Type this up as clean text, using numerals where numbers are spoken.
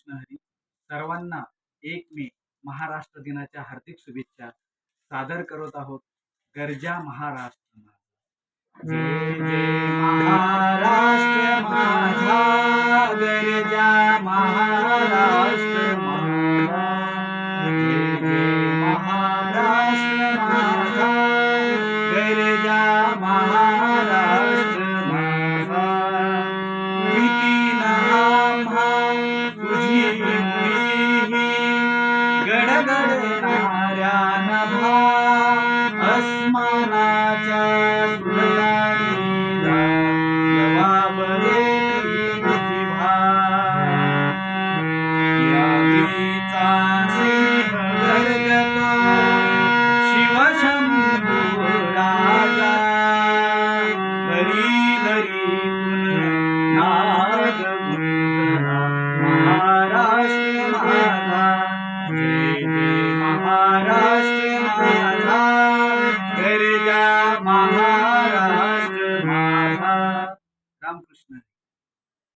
रामकृष्ण हरी. सर्वांना 1 मे महाराष्ट्र दिनाच्या हार्दिक शुभेच्छा सादर करत आहोत. गर्जा महाराष्ट्र माझा. जय जय महाराष्ट्र माझा, गर्जा महाराष्ट्र माझा. जय जय महाराष्ट्र माझा, गर्जा महाराष्ट्र माझा. भीती न आम्हा तुझी मुळीही, गडगडणाऱ्या नभा अस्मानाच्या सुलतानीला जवाब देती जिव्हा. यातीचा सिंह गर्जतो शिवशंभू राजा, दरी दरीतून नाद गुंजला महाराष्ट्र माझा. जय जय महाराष्ट्र माझा, गर्जा महाराष्ट्र माझा. रामकृष्ण.